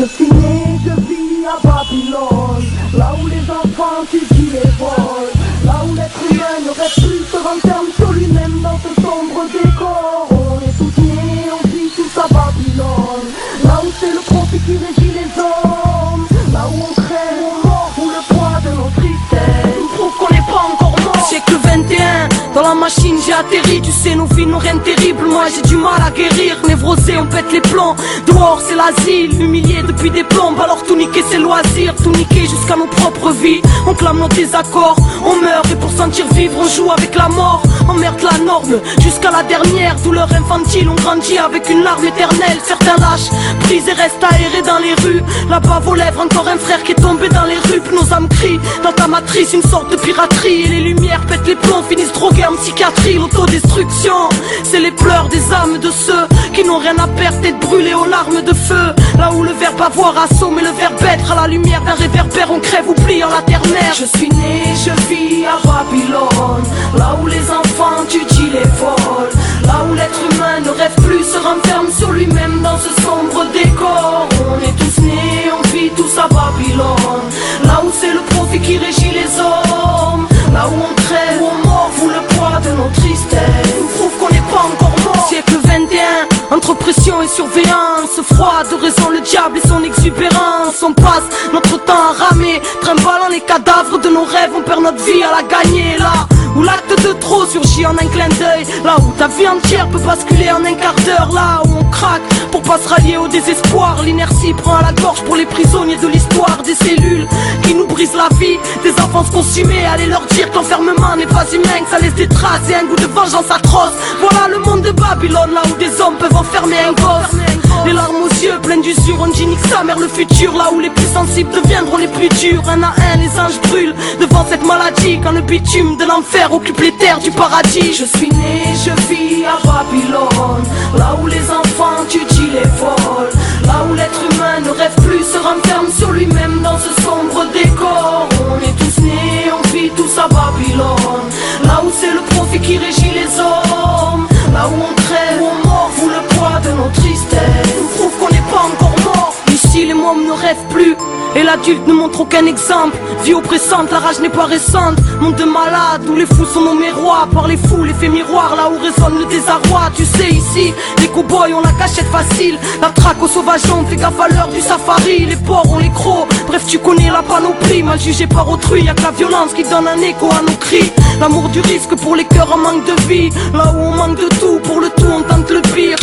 Je suis né, je vis à Babylone, là où les enfants étudient les vols, là où l'être humain ne reste plus, se renferme sur lui-même dans ce sombre décor. On est tous nés, on vit tous à Babylone, là où c'est le profit qui régit les hommes, là où on crève, on mord sous le poids de nos tristesses. On prouve qu'on n'est pas encore mort. Siècle 21, dans la machine j'ai atterri. Tu sais nos vies n'ont rien de terrible, moi j'ai du mal à guérir. Névrosé on pète les plombs, dehors c'est l'asile. Humilié depuis des plombes, alors tout niquer c'est loisir. Tout niquer jusqu'à nos propres vies. On clame nos désaccords, on meurt et pour sentir vivre on joue avec la mort. Emmerde la norme, jusqu'à la dernière douleur infantile. On grandit avec une larme éternelle. Certains lâchent, prise et restent aérés dans les rues. Là-bas vos lèvres, encore un frère qui est tombé dans les rues. Puis nos âmes crient, dans ta matrice une sorte de piraterie. Et les lumières pètent les plombs, finissent drogués en psychiatrie. L'autodestruction, c'est les pleurs des âmes de ceux qui n'ont rien à perdre, d'être brûlés aux larmes de feu. Là où le verbe avoir assomme et le verbe être, à la lumière d'un réverbère on crève, oublie en la terre-mère. Je suis né, je vis à Babylone, là où les enfants étudient les vols, là où l'être humain ne rêve plus, se renferme sur lui-même dans ce sombre décor. On est tous nés, on vit tous à Babylone, là où c'est le profit qui régit les hommes, là où on crève, où on mord, sous le poids de nos tristesses. On prouve qu'on n'est pas encore mort. Siècle 21, entre pression et surveillance, froid de raison, le diable et son exubérance. On passe notre temps à ramer, trimballant les cadavres de nos rêves. On perd notre vie à la gagner. Là où l'acte de trop surgit en un clin d'œil, là où ta vie entière peut basculer en un quart d'heure, là où on craque pour pas se rallier au désespoir. L'inertie prend à la gorge pour les prisonniers de l'histoire. Des cellules qui nous brisent la vie, des enfants consumés. Allez leur dire que l'enfermement n'est pas humain, que ça laisse des traces et un goût de vengeance atroce. Voilà le monde de Babylone, là où des hommes peuvent enfermer un gosse. Les larmes aux yeux, pleines d'usure, on dit nique sa mère le futur. Là où les plus sensibles deviendront les plus durs. Un à un, les anges brûlent devant cette maladie, quand le bitume de l'enfer occupe les terres du paradis. Je suis né, je vis à Babylone, là où les enfants étudient les vols, là où l'être humain ne rêve plus, se renferme sur lui-même dans ce sombre décor. On est tous nés, on vit tous à Babylone, là où c'est le profit qui régit les hommes, là où on crève, où on mord, sous le poids de nos tristesses. On prouve qu'on n'est pas encore mort. Ici les mômes ne rêvent plus et l'adulte ne montre aucun exemple. Vie oppressante, la rage n'est pas récente. Monde de malade où les fous sont nommés rois. Par les fous, l'effet miroir, là où résonne le désarroi. Tu sais ici, les cow-boys ont la cachette facile. La traque aux sauvageons, fais gaffe à l'heure du safari. Les porcs ont les crocs, bref tu connais la panoplie. Mal jugé par autrui, y'a que la violence qui donne un écho à nos cris. L'amour du risque pour les cœurs en manque de vie. Là où on manque de tout, pour le tout on tente le pire.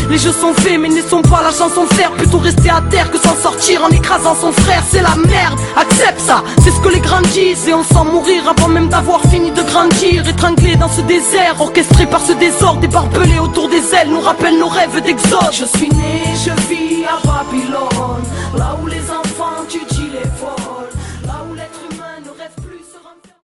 Les jeux sont faits mais ne sont pas la chanson de faire. Plutôt rester à terre que s'en sortir en écrasant son frère. C'est la merde, accepte ça, c'est ce que les grands disent. Et on sent mourir avant même d'avoir fini de grandir. Étranglé dans ce désert, orchestré par ce désordre. Des barbelés autour des ailes nous rappellent nos rêves d'exode. Je suis né, je vis à Babylone,